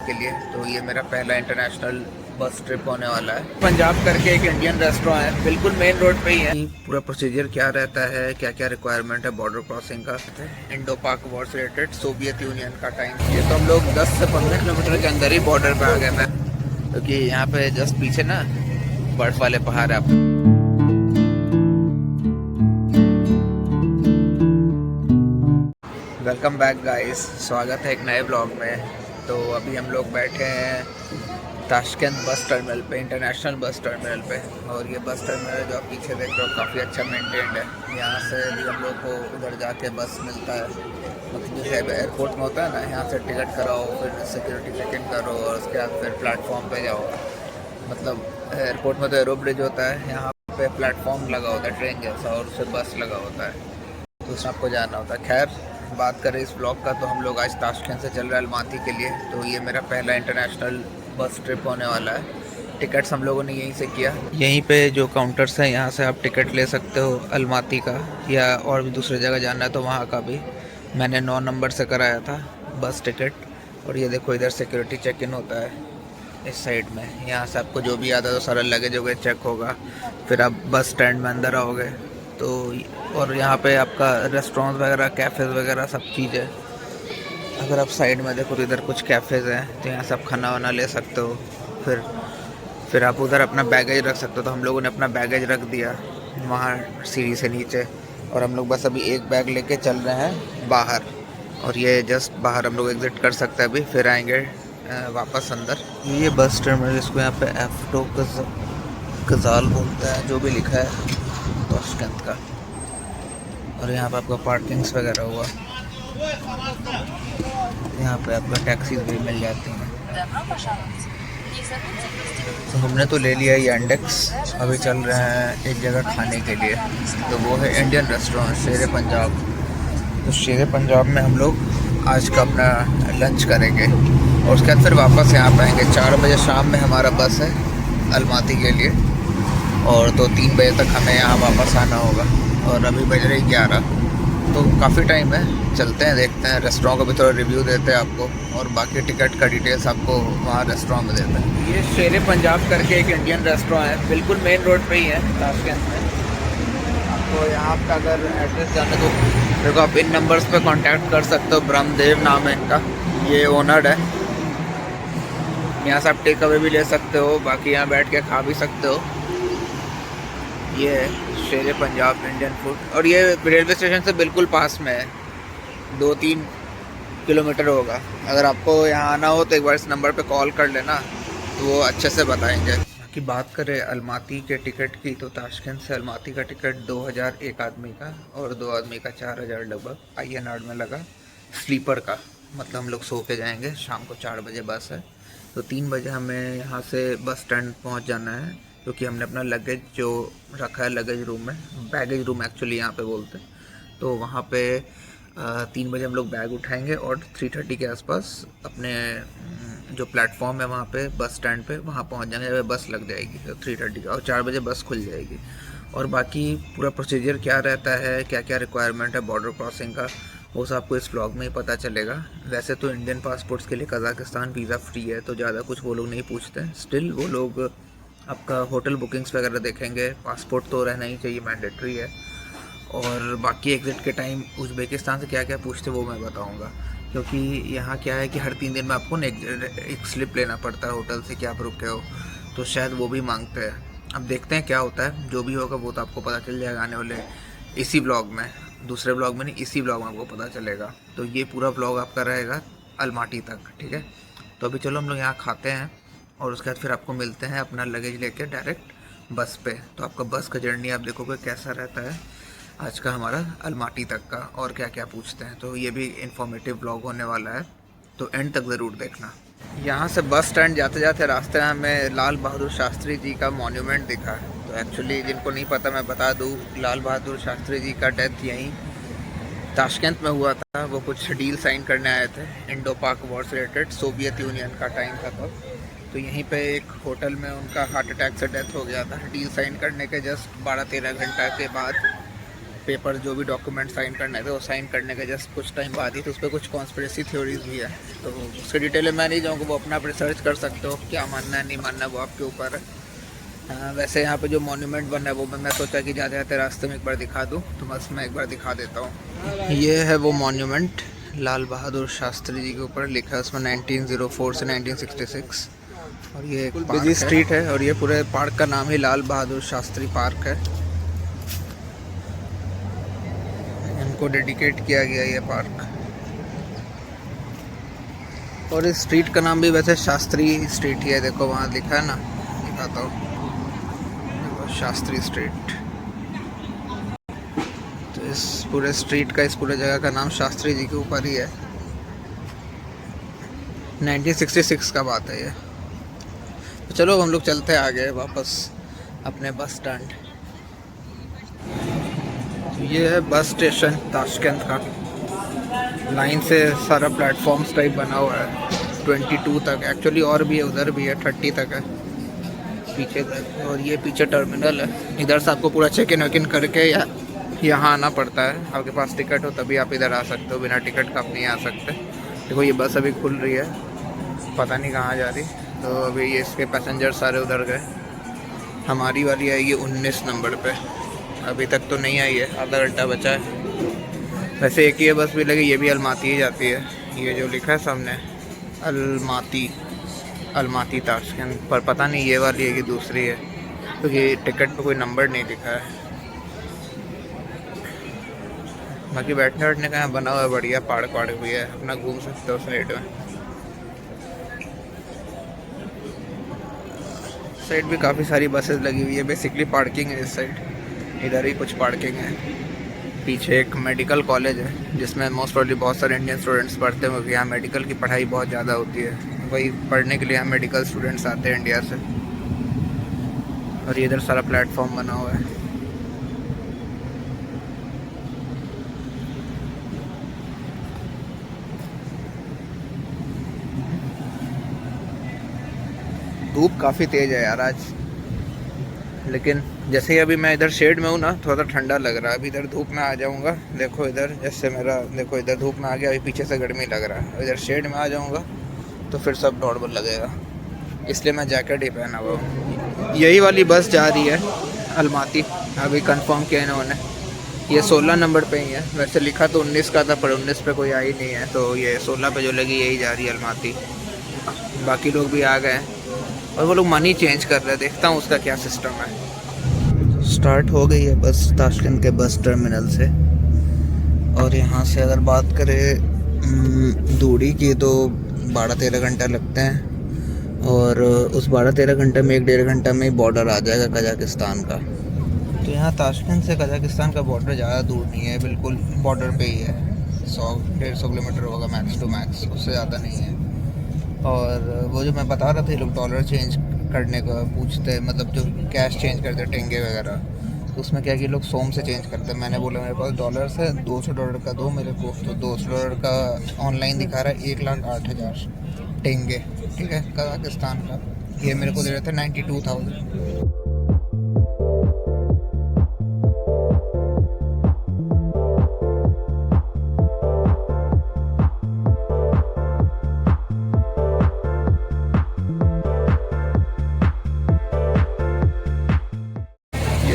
के लिए। तो ये मेरा पहला इंटरनेशनल बस ट्रिप होने वाला है। पंजाब करके एक इंडियन रेस्टोरेंट है, बिल्कुल मेन रोड पे ही है। पूरा प्रोसीजर क्या रहता है, क्या क्या रिक्वायरमेंट है बॉर्डर क्रॉसिंग का, इंडो पाक वॉर से रिलेटेड, सोवियत यूनियन का टाइम। ये तो हम लोग 10 से 15 किलोमीटर के अंदर ही बॉर्डर पे आ गए थे, क्योंकि यहाँ पे जस्ट पीछे ना बर्फ वाले पहाड़ है। वेलकम बैक गाइस, स्वागत है एक नए ब्लॉग में। तो अभी हम लोग बैठे हैं ताशकंद बस टर्मिनल पे, इंटरनेशनल बस टर्मिनल पे। और ये बस टर्मिनल जो आप पीछे देख रहे हो काफ़ी अच्छा मेंटेन्ड है। यहाँ से भी हम लोग को उधर जाके बस मिलता है, मतलब जैसे एयरपोर्ट में होता है ना, यहाँ से टिकट कराओ, फिर सिक्योरिटी चेक इन करो और उसके बाद फिर प्लेटफॉर्म पे जाओ। मतलब एयरपोर्ट में तो एरो ब्रिज होता है, यहाँ पे प्लेटफॉर्म लगा होता है ट्रेन जैसा, और उससे बस लगा होता है, तो उसमें आपको जाना होता है। खैर, बात करें इस ब्लॉग का, तो हम लोग आज ताशकंद से चल रहे हैं अलमाती के लिए। तो ये मेरा पहला इंटरनेशनल बस ट्रिप होने वाला है। टिकट्स हम लोगों ने यहीं से किया। यहीं पे जो काउंटर्स हैं, यहाँ से आप टिकट ले सकते हो अलमाती का, या और भी दूसरी जगह जाना है तो वहाँ का भी। मैंने 9 नंबर से कराया था बस टिकट। और ये देखो, इधर सिक्योरिटी चेक इन होता है इस साइड में। यहाँ से आपको जो भी आता है तो सारा लगेज वगैरह चेक होगा, फिर आप बस स्टैंड में अंदर आओगे। तो और यहाँ पे आपका रेस्टोरेंट वगैरह, कैफ़ेज़ वगैरह सब चीज़ है। अगर आप साइड में देखो तो इधर कुछ कैफ़ेज़ हैं, तो यहाँ से आप खाना वाना ले सकते हो। फिर आप उधर अपना बैगेज रख सकते हो। तो हम लोगों ने अपना बैगेज रख दिया वहाँ सीढ़ी से नीचे, और हम लोग बस अभी एक बैग लेके चल रहे हैं बाहर। और ये जस्ट बाहर हम लोग एग्ज़िट कर सकते हैं अभी, फिर आएंगे वापस अंदर। ये बस टर्मिनल, इसको यहाँ पे एफ्टो गजाल बोलते हैं, जो भी लिखा है ताशकंद का। और यहाँ पे आपका पार्किंग्स वगैरह हुआ, यहाँ पे आपका टैक्सीज भी मिल जाती हैं। तो हमने तो ले लिया ये इंडेक्स। अभी चल रहे हैं एक जगह खाने के लिए, तो वो है इंडियन रेस्टोरेंट शेर पंजाब। तो शेर पंजाब में हम लोग आज का अपना लंच करेंगे, और उसके बाद फिर वापस यहाँ पे आएंगे। 4 बजे शाम में हमारा बस है अलमाती के लिए, और तो 3 बजे तक हमें यहाँ वापस आना होगा। और अभी बज रही 11, तो काफ़ी टाइम है। चलते हैं, देखते हैं रेस्टोरेंट का भी थोड़ा रिव्यू देते हैं आपको, और बाकी टिकट का डिटेल्स आपको वहाँ रेस्टोरेंट में देते हैं। ये शेर पंजाब करके एक इंडियन रेस्टोरेंट है, बिल्कुल मेन रोड पे ही है ताशकंद में। आपको यहाँ का अगर एड्रेस जाने तो देखो, आप इन नंबर्स पे कांटेक्ट कर सकते हो। ब्रह्मदेव नाम है इनका, ये ओनर है। यहाँ से आप टेक अवे भी ले सकते हो, बाकी यहाँ बैठ के खा भी सकते हो। ये है शेर पंजाब इंडियन फूड, और ये रेलवे स्टेशन से बिल्कुल पास में है, 2-3 किलोमीटर होगा। अगर आपको यहाँ आना हो तो एक बार इस नंबर पे कॉल कर लेना, तो वो अच्छे से बताएंगे। कि बात करें अलमाती के टिकट की, तो ताशकंद से अलमाती का टिकट 2000 एक आदमी का, और 2 आदमी का 4000 लगभग INR में लगा। स्लीपर का मतलब हम लोग सो के जाएंगे, शाम को 4 बजे बस है। तो 3 बजे हमें यहाँ से बस स्टैंड पहुँच जाना है, क्योंकि हमने अपना लगेज जो रखा है लगेज रूम में, बैगेज रूम एक्चुअली यहाँ पे बोलते हैं। तो वहाँ पे 3 बजे हम लोग बैग उठाएंगे, और 3:30 के आसपास अपने जो प्लेटफॉर्म है वहाँ पे बस स्टैंड पे वहाँ पहुँच जाएंगे, जब बस लग जाएगी तो 3:30 का, और 4 बजे बस खुल जाएगी। और बाकी पूरा प्रोसीजर क्या रहता है, क्या क्या रिक्वायरमेंट है बॉर्डर क्रॉसिंग का, वो सब आपको इस व्लॉग में ही पता चलेगा। वैसे तो इंडियन पासपोर्ट्स के लिए कज़ाकिस्तान वीज़ा फ्री है, तो ज़्यादा कुछ वो लोग नहीं पूछते हैं। स्टिल वो लोग आपका होटल बुकिंग्स वगैरह देखेंगे। पासपोर्ट तो रहना ही चाहिए, मैंडेटरी है। और बाकी एग्ज़िट के टाइम उज़्बेकिस्तान से क्या क्या पूछते वो मैं बताऊंगा, क्योंकि यहाँ क्या है कि हर 3 दिन में आपको एक स्लिप लेना पड़ता है होटल से कि आप रुके हो, तो शायद वो भी मांगते हैं। अब देखते हैं क्या होता है, जो भी होगा वो तो आपको पता चल जाएगा आने वाले इसी ब्लॉग में, दूसरे ब्लॉग में नहीं, इसी ब्लॉग में आपको पता चलेगा। तो ये पूरा ब्लॉग आपका रहेगा अलमाटी तक, ठीक है। तो अभी चलो हम लोग यहाँ खाते हैं, और उसके बाद फिर आपको मिलते हैं अपना लगेज लेके डायरेक्ट बस पे। तो आपका बस का जर्नी आप देखोगे कैसा रहता है आज का हमारा अलमाटी तक का, और क्या क्या पूछते हैं। तो ये भी इन्फॉर्मेटिव ब्लॉग होने वाला है, तो एंड तक ज़रूर देखना। यहाँ से बस स्टैंड जाते जाते रास्ते में हमें लाल बहादुर शास्त्री जी का मॉन्यूमेंट दिखा। तो एक्चुअली जिनको नहीं पता मैं बता दूँ, लाल बहादुर शास्त्री जी का डेथ यहीं ताशकंद में हुआ था। वो कुछ डील साइन करने आए थे इंडो पाक वॉर से रिलेटेड, सोवियत यूनियन का टाइम था तब। तो यहीं पे एक होटल में उनका हार्ट अटैक से डेथ हो गया था। डील साइन करने के जस्ट 12-13 घंटा के बाद पेपर जो भी डॉक्यूमेंट साइन करने थे वो साइन करने के जस्ट कुछ टाइम बाद ही, तो उस पर कुछ कॉन्स्पिरेसी थ्योरीज भी है, तो उसके डिटेल में मैं नहीं जाऊँगा, वो अपना आप रिसर्च कर सकते हो, क्या मानना है नहीं मानना है वो आपके ऊपर है। वैसे यहाँ पे जो मॉन्यूमेंट बना है वो मैं सोचा कि जाते जाते रास्ते में एक बार दिखा दूँ, तो बस मैं एक बार दिखा देता हूँ। ये है वो मॉन्यूमेंट, लाल बहादुर शास्त्री जी के ऊपर लिखा है उसमें 1904 से 1966, और ये एक बिजी स्ट्रीट है, और ये पूरे पार्क का नाम ही लाल बहादुर शास्त्री पार्क है। इनको डेडिकेट किया गया ये पार्क, और इस स्ट्रीट का नाम भी वैसे शास्त्री स्ट्रीट ही है, देखो वहाँ लिखा है ना, दिखाता हूँ, शास्त्री स्ट्रीट। तो इस पूरे स्ट्रीट का, इस पूरे जगह का नाम शास्त्री जी के ऊपर ही है। 1966 का बात है ये। तो चलो हम लोग चलते हैं आगे वापस अपने बस स्टैंड। तो ये है बस स्टेशन ताशकंद का, लाइन से सारा प्लेटफॉर्म्स टाइप बना हुआ है 22 तक, एक्चुअली और भी है, उधर भी है 30 तक है पीछे तक। और ये पीछे टर्मिनल है, इधर से आपको पूरा चेक इन वेक इन करके यहाँ आना पड़ता है। आपके पास टिकट हो तभी आप इधर आ सकते हो, बिना टिकट का आप नहीं आ सकते। देखो ये बस अभी खुल रही है, पता नहीं कहाँ जा रही। तो अभी ये इसके पैसेंजर सारे उधर गए, हमारी वाली आएगी 19 नंबर पे, अभी तक तो नहीं आई है, आधा घंटा बचा है। वैसे एक ही बस भी लगी, ये भी अलमाती ही जाती है, ये जो लिखा है सामने अलमाती ताशकंद, पर पता नहीं ये वाली है कि दूसरी है, क्योंकि टिकट पे कोई नंबर नहीं लिखा है। बाकी बैठने बैठने का यहाँ बना हुआ है बढ़िया, पार्क वार्क भी है, अपना घूम सकते हो साइड में। साइड भी काफ़ी सारी बसेस लगी हुई है, बेसिकली पार्किंग है इस साइड, इधर ही कुछ पार्किंग है। पीछे एक मेडिकल कॉलेज है जिसमें मोस्ट प्रोबेबली बहुत सारे इंडियन स्टूडेंट्स पढ़ते हैं, क्योंकि यहाँ मेडिकल की पढ़ाई बहुत ज़्यादा होती है, वही पढ़ने के लिए यहाँ मेडिकल स्टूडेंट्स आते हैं इंडिया से। और ये इधर सारा प्लेटफॉर्म बना हुआ है। धूप काफ़ी तेज़ है यार आज, लेकिन जैसे ही अभी मैं इधर शेड में हूँ ना, थोड़ा सा ठंडा लग रहा है। अभी इधर धूप में आ जाऊँगा, देखो इधर जैसे मेरा, देखो इधर धूप में आ गया, अभी पीछे से गर्मी लग रहा है। इधर शेड में आ जाऊँगा तो फिर सब नॉर्मल लगेगा, इसलिए मैं जैकेट ही पहना हुआ हूँ। यही वाली बस जा रही है अलमाती, अभी कंफर्म किया इन्होंने, ये 16 नंबर पे ही है। वैसे लिखा तो 19 का था, पर 19 पे कोई आई नहीं है, तो ये 16 पे जो लगी यही जा रही है अलमाती। बाकी लोग भी आ गए और वो लोग मनी चेंज कर रहे हैं, देखता हूँ उसका क्या सिस्टम है। स्टार्ट हो गई है बस ताशकंद के बस टर्मिनल से, और यहाँ से अगर बात करें दूरी की तो 12-13 घंटा लगते हैं, और उस 12-13 घंटे में 1-1.5 घंटा में बॉर्डर आ जाएगा कजाकिस्तान का। तो यहाँ ताशकंद से कजाकिस्तान का बॉर्डर ज़्यादा दूर नहीं है, बिल्कुल बॉर्डर पे ही है, 100-150 किलोमीटर होगा मैक्स टू मैक्स, उससे ज़्यादा नहीं है। और वो जो मैं बता रहा था, लोग डॉलर चेंज करने का पूछते हैं, मतलब जो कैश चेंज करते हैं टेंगे वगैरह, तो उसमें क्या कि लोग सोम से चेंज करते हैं। मैंने बोला मेरे पास डॉलर्स है, $200 का दो मेरे को, तो $200 का ऑनलाइन दिखा रहा है 1,08,000 टेंगे, ठीक है, कजाकिस्तान का। ये मेरे को दे रहे थे 92,000।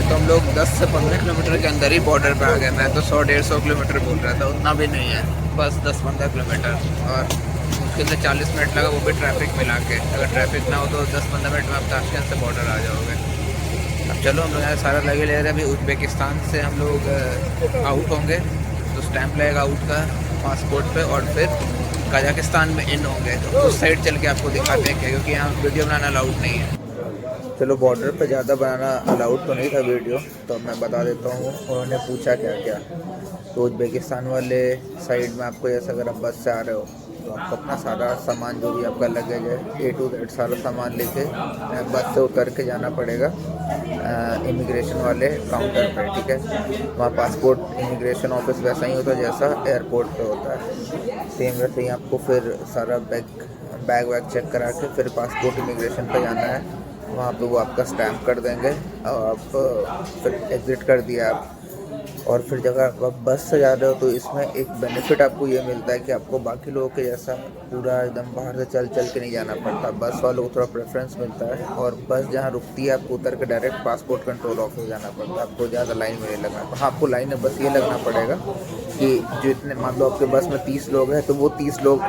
हम लोग 10 से 15 किलोमीटर के अंदर ही बॉर्डर पे आ गए। मैं तो 100-150 किलोमीटर बोल रहा था, उतना भी नहीं है, बस 10-15 किलोमीटर, और मुश्किल से 40 मिनट लगा, वो भी ट्रैफिक मिला के। अगर ट्रैफिक ना हो तो 10-15 मिनट में आप ताशकंद से बॉर्डर आ जाओगे। अब चलो हम लोग यहाँ सारा लगे ले रहे हैं। अभी उज़्बेकिस्तान से हम लोग आउट होंगे, तो स्टैंप लगेगा आउट का पासपोर्ट पे, और फिर कजाकिस्तान में इन होंगे। तो उस साइड चल के आपको दिखाते हैं क्या, क्योंकि यहाँ वीडियो बनाना अलाउड नहीं है। चलो बॉर्डर पे ज़्यादा बनाना अलाउड तो नहीं था वीडियो, तो मैं बता देता हूँ उन्होंने पूछा क्या क्या। तो उज़्बेकिस्तान वाले साइड में आपको, जैसे अगर आप बस से आ रहे हो तो आपको अपना सारा सामान, जो भी आपका लगेज है A to Z सारा सामान लेके बस से उतर के जाना पड़ेगा इमिग्रेशन वाले काउंटर पे, ठीक है। वहाँ पासपोर्ट इमिग्रेशन ऑफिस वैसा ही होता है जैसा एयरपोर्ट पे होता है, सेम वैसे ही आपको फिर सारा बैग वैग चेक करा के फिर पासपोर्ट इमिग्रेशन पे जाना है। वहाँ पे वो आपका स्टैम्प कर देंगे और आप फिर एग्ज़िट कर दिया आप। और फिर जब आप बस से जा रहे हो तो इसमें एक बेनिफिट आपको ये मिलता है कि आपको बाकी लोगों के जैसा पूरा एकदम बाहर से चल चल के नहीं जाना पड़ता। बस वालों को थोड़ा प्रेफरेंस मिलता है, और बस जहाँ रुकती है आपको उतर के डायरेक्ट पासपोर्ट कंट्रोल ऑफिस जाना पड़ता है। आपको ज़्यादा लाइन में नहीं लगना पड़ता। हाँ, आपको लाइन में बस ये लगना पड़ेगा कि जो इतने, मान लो आपके बस में 30 लोग हैं तो वो 30 लोग,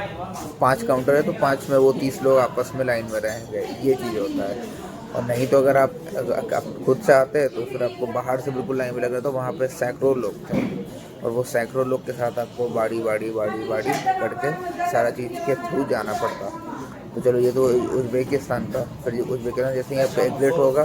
5 काउंटर है तो 5 में वो 30 लोग आपस में लाइन में रहेंगे, ये चीज़ होता है। और नहीं तो अगर आप खुद से आते हैं तो फिर आपको बाहर से बिल्कुल लाइन में लग रहा, तो वहाँ पे सैकड़ों लोग थे, और वो सैकड़ों लोग के साथ आपको बारी करके सारा चीज़ के थ्रू जाना पड़ता। तो चलो ये तो उज़्बेकिस्तान का। फिर उज़्बेकिस्तान जैसे ही आपका एग्जिट होगा,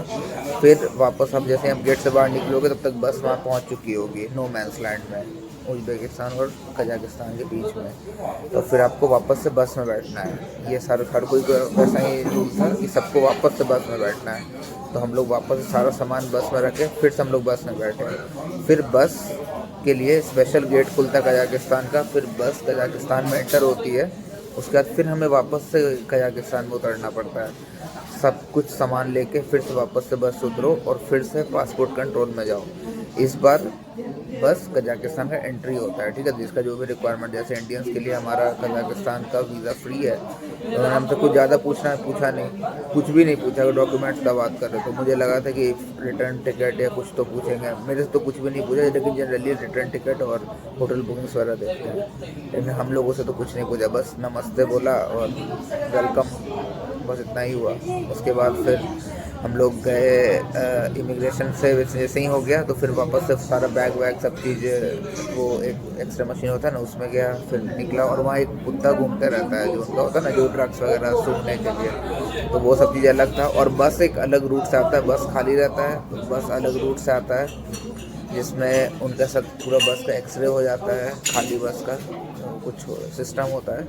फिर वापस आप जैसे आप गेट से बाहर निकलोगे तब तक बस वहाँ पहुँच चुकी होगी नो मैंस लैंड में, उज़्बेकिस्तान और कजाकिस्तान के बीच में। तो फिर आपको वापस से बस में बैठना है। ये हर कोई का वैसा ही रूल था कि सबको वापस से बस में बैठना है। तो हम लोग वापस से सारा सामान बस में रखे, फिर से हम लोग बस में बैठे। फिर बस के लिए स्पेशल गेट खुलता है कजाकिस्तान का, फिर बस कजाकिस्तान में एंटर होती है। उसके बाद फिर हमें वापस से कजाकिस्तान में उतरना पड़ता है, सब कुछ सामान लेके फिर से वापस से बस उतरो और फिर से पासपोर्ट कंट्रोल में जाओ। इस बार बस कजाकिस्तान का एंट्री होता है, ठीक है, जिसका जो भी रिक्वायरमेंट, जैसे इंडियंस के लिए हमारा कजाकिस्तान का वीज़ा फ्री है। तो उन्होंने हमसे कुछ ज़्यादा पूछा नहीं, कुछ भी नहीं पूछा। अगर डॉक्यूमेंट्स का बात कर रहे तो मुझे लगा था कि रिटर्न टिकट या कुछ तो पूछेंगे, मेरे से तो कुछ भी नहीं पूछा। लेकिन जनरली रिटर्न टिकट और होटल बुकिंग्स वगैरह देखते हैं, लेकिन हम लोगों से तो कुछ नहीं पूछा, बस नमस्ते बोला और वेलकम, बस इतना ही हुआ। उसके बाद फिर हम लोग गए इमिग्रेशन से, जैसे ही हो गया तो फिर वापस से सारा बैग वैग सब चीज़, वो एक एक्स्ट्रा मशीन होता है ना उसमें गया, फिर निकला। और वहाँ एक कुत्ता घूमते रहता है जो उनका होता है ना, जो ड्रग्स वगैरह सूंघने के लिए, तो वो सब चीज़ अलग था। और बस एक अलग रूट से आता है, बस खाली रहता है, तो बस अलग रूट से आता है जिसमें उनका सब पूरा बस का एक्सरे हो जाता है, खाली बस का कुछ सिस्टम होता है।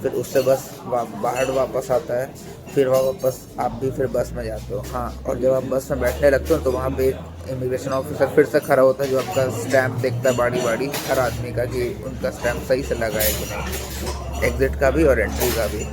फिर उससे बस बाहर वापस आता है, फिर वापस आप भी फिर बस में जाते हो। हाँ, और जब आप बस में बैठने लगते हो तो वहाँ पे एक इमिग्रेशन ऑफिसर फिर से खड़ा होता है जो आपका स्टैम्प देखता है बारी हर आदमी का कि उनका स्टैम्प सही से लगा है कि नहीं, एग्ज़िट का भी और एंट्री का भी।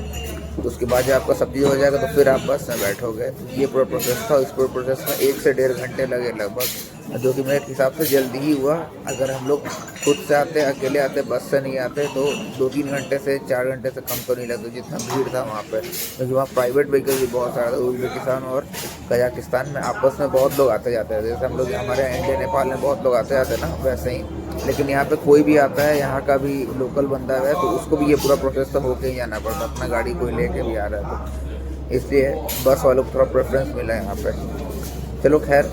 तो उसके बाद जब आपका सब चीज़ हो जाएगा तो फिर आप बस में बैठोगे। ये पूरा प्रोसेस था। इस पूरे प्रोसेस में 1 से 1.5 घंटे लगे लगभग, जो कि मेरे हिसाब से जल्दी ही हुआ। अगर हम लोग खुद से आते, अकेले आते, बस से नहीं आते, तो 2-3 घंटे से 4 घंटे से कम तो नहीं लगते, जितना भीड़ था वहाँ पर। क्योंकि वहाँ प्राइवेट व्हीकल भी बहुत सारा था। उज़्बेकिस्तान और कजाकिस्तान में आपस में बहुत लोग आते जाते हैं, जैसे हम लोग हमारे इंडिया नेपाल में बहुत लोग आते जाते हैं ना, वैसे ही। लेकिन यहाँ पे कोई भी आता है, यहाँ का भी लोकल बंदा है तो उसको भी ये पूरा प्रोसेस तो होके ही जाना पड़ता, अपना गाड़ी कोई लेके भी आ रहा है तो, इसलिए बस वालों को थोड़ा प्रेफरेंस मिला है यहाँ पे। चलो खैर,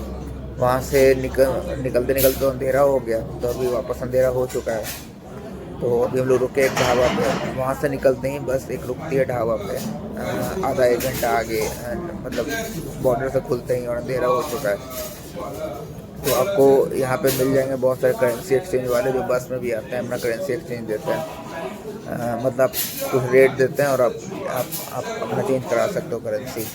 वहाँ से निकलते तो अंधेरा हो गया, तो अभी वापस अंधेरा हो चुका है। तो अभी हम लोग रुके एक ढाबा पे। वहाँ से निकलते ही बस एक रुकती है ढाबा पे, आधा 1 घंटा आगे, मतलब बॉर्डर से खुलते ही, और अंधेरा हो चुका है। तो आपको यहाँ पे मिल जाएंगे बहुत सारे करेंसी एक्सचेंज वाले जो बस में भी आते हैं, अपना करेंसी एक्सचेंज देते हैं। मतलब कुछ रेट देते हैं और आप अपना चेंज करा सकते हो करेंसी।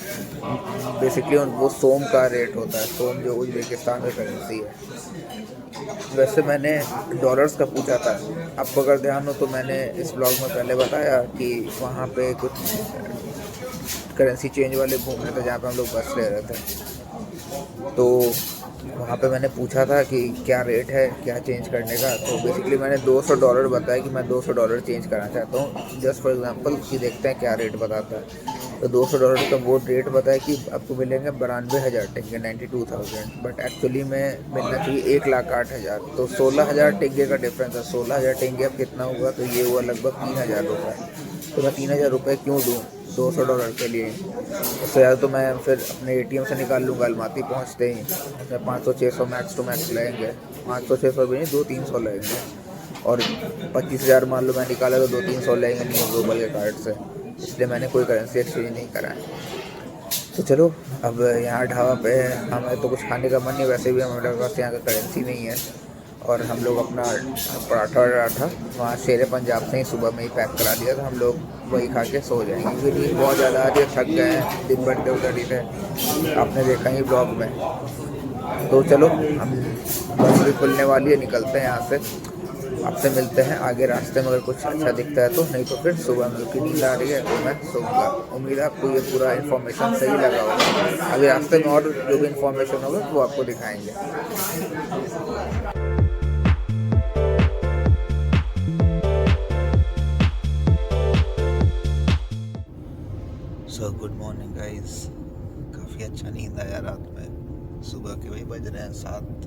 बेसिकली वो सोम का रेट होता है, सोम जो उज़्बेकिस्तान की करेंसी है। वैसे मैंने डॉलर्स का पूछा था, आपको अगर ध्यान हो तो मैंने इस ब्लॉग में पहले बताया कि वहाँ पे कुछ करेंसी चेंज वाले घूम रहे थे जहाँ पे हम लोग बस ले रहे थे। तो वहाँ पे मैंने पूछा था कि क्या रेट है क्या चेंज करने का। तो बेसिकली मैंने $200 बताया कि मैं $200 चेंज करना चाहता हूँ, जस्ट फॉर एग्जांपल, कि देखते हैं क्या रेट बताता है। तो $200 का वो रेट बताया कि आपको मिलेंगे 92,000 टेंगे, 92,000, बट एक्चुअली में मिलना चाहिए 1,08,000। तो 16,000 टेंगे का डिफरेंस है। 16,000 टेंगे अब कितना हुआ, तो ये हुआ लगभग 3,000 रुपये। तो मैं 3,000 रुपये क्यों दूँ $200 के लिए? उससे ज़्यादा तो मैं फिर अपने ATM से निकाल लूँगा अलमाती पहुँचते ही। उसमें 500-600 मैक्स टू मैक्स लगेंगे, 500-600 भी नहीं, 200-300 लगेंगे। और 25,000 मान लो मैं निकाला तो 200-300 लगेंगे नहीं ग्लोबल के कार्ड से, इसलिए मैंने कोई करेंसी एक्सचेंज नहीं करा है। तो चलो, अब यहाँ ढाबा पे हमें तो कुछ खाने का मन नहीं, वैसे भी हमारे पास यहाँ का करेंसी नहीं है। और हम लोग अपना पराठा वहाँ शेर पंजाब से ही सुबह में ही पैक करा दिया था। हम लोग वही खा के सो जाएंगे, क्योंकि नींद बहुत ज़्यादा आ रही है, थक गए हैं, दिन भर उधर ही थे, आपने देखा ही ब्लॉग में। तो चलो, हम बस भी खुलने वाली है, निकलते हैं यहाँ से। आपसे मिलते हैं आगे रास्ते में, अगर कुछ अच्छा दिखता है तो, नहीं तो फिर सुबह में की नींद आ रही है तो मैं सोऊंगा। उम्मीद है आपको ये पूरा इन्फॉर्मेशन सही लगा होगा। अभी रास्ते में और जो भी इन्फॉर्मेशन होगा वो आपको दिखाएंगे। तो गुड मॉर्निंग गाइस। काफ़ी अच्छा नींद आया रात में। सुबह के वही बज रहे हैं 7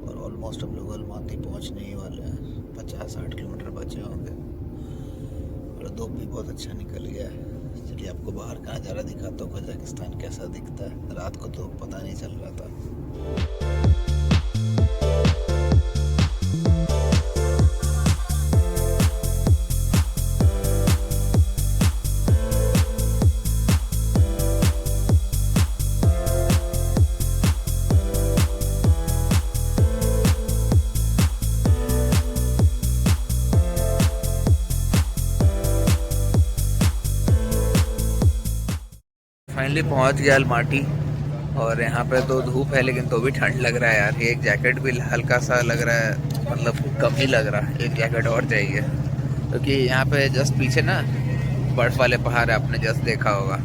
और ऑलमोस्ट हम लोग अलमाती पहुंचने ही वाले हैं। 50-60 किलोमीटर बचे होंगे और धूप भी बहुत अच्छा निकल गया है। चलिए आपको बाहर का नज़ारा दिखाता हूँ, कजाकिस्तान कैसा दिखता है। रात को तो पता नहीं चल रहा था। फाइनली पहुंच गया अलमाटी और यहाँ पे तो धूप है लेकिन तो भी ठंड लग रहा है यार। एक जैकेट भी हल्का सा लग रहा है, मतलब कम ही लग रहा है। एक जैकेट और चाहिए क्योंकि यहाँ पे जस्ट पीछे ना बर्फ वाले पहाड़ है, आपने जस्ट देखा होगा।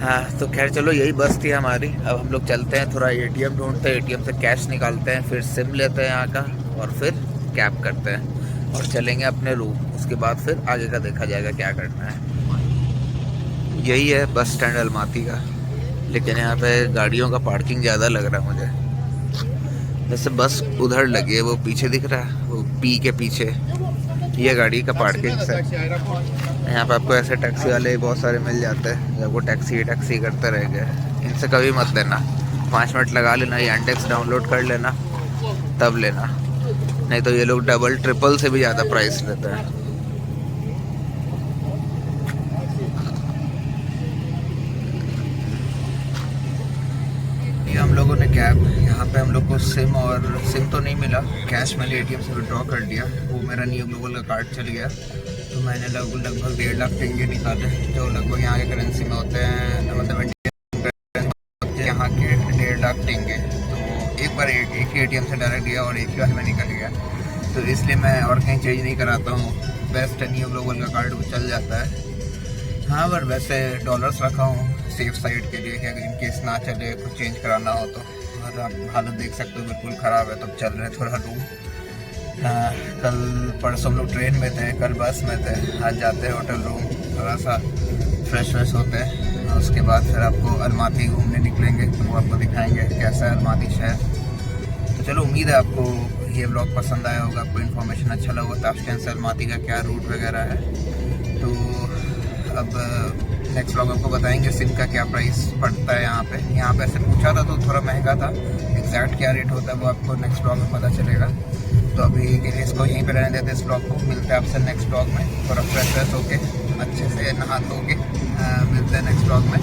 हाँ तो खैर चलो, यही बस थी हमारी। अब हम लोग चलते हैं, थोड़ा एटीएम ढूंढते हैं, एटीएम से कैश निकालते हैं, फिर सिम लेते हैं यहाँ का और फिर कैब करते हैं और चलेंगे अपने रूम। उसके बाद फिर आगे का देखा जाएगा क्या करना है। यही है बस स्टैंड अलमाती का, लेकिन यहाँ पे गाड़ियों का पार्किंग ज़्यादा लग रहा है मुझे। जैसे बस उधर लगी है, वो पीछे दिख रहा है, वो पी के पीछे ये गाड़ी का पार्किंग है। यहाँ पे आपको ऐसे टैक्सी वाले बहुत सारे मिल जाते हैं, जब वो टैक्सी करते रहेंगे। इनसे कभी मत लेना, 5 मिनट लगा लेना, यांडेक्स डाउनलोड कर लेना तब लेना, नहीं तो ये लोग डबल ट्रिपल से भी ज़्यादा प्राइस लेते हैं। हम लोगों ने कैब, यहाँ पे हम लोग को सिम तो नहीं मिला, कैश मैंने एटीएम से विड्रॉ कर दिया। वो मेरा न्यू ग्लोबल का कार्ड चल गया, तो मैंने लगभग 1.5 लाख टेंगे निकाले, जो लगभग यहाँ के करेंसी में होते हैं, मतलब इंडियन यहाँ के 1.5 लाख टेंगे। तो एक बार एक ही एटीएम से डायरेक्ट दिया और एक ही बार में निकल गया, तो इसलिए मैं और कहीं चेंज नहीं कराता हूँ। बेस्ट न्यू ग्लोबल का कार्ड चल जाता है। हाँ पर वैसे डॉलर्स रखा हूँ सेफ साइड के लिए कि अगर इनकेस ना चले, कुछ चेंज कराना हो तो। और आप हालत देख सकते हो बिल्कुल ख़राब है, तो चल रहे थोड़ा रूम। कल परसों हम लोग ट्रेन में थे, कल बस में थे, आज जाते हैं होटल रूम, थोड़ा सा फ्रेश होते हैं। और उसके बाद फिर आपको अलमाती घूमने निकलेंगे, तो वो आपको दिखाएंगे कैसा है अलमाती शहर। तो चलो, उम्मीद है आपको ये ब्लॉग पसंद आया होगा, आपको इन्फॉर्मेशन अच्छा लगा होगा ताशकंद से अलमाती का क्या रूट वगैरह है। तो अब नेक्स्ट व्लॉग आपको बताएंगे सिम का क्या प्राइस पड़ता है यहाँ पे। यहाँ पे ऐसे पूछा था तो थोड़ा महंगा था, एग्जैक्ट क्या रेट होता है वो आपको नेक्स्ट व्लॉग में पता चलेगा। तो अभी के लिए इसको यहीं पे रहने देते इस व्लॉग को। मिलते हैं आपसे नेक्स्ट व्लॉग में, थोड़ा फ्रेश होके अच्छे से नहा धो के मिलते हैं नेक्स्ट व्लॉग में।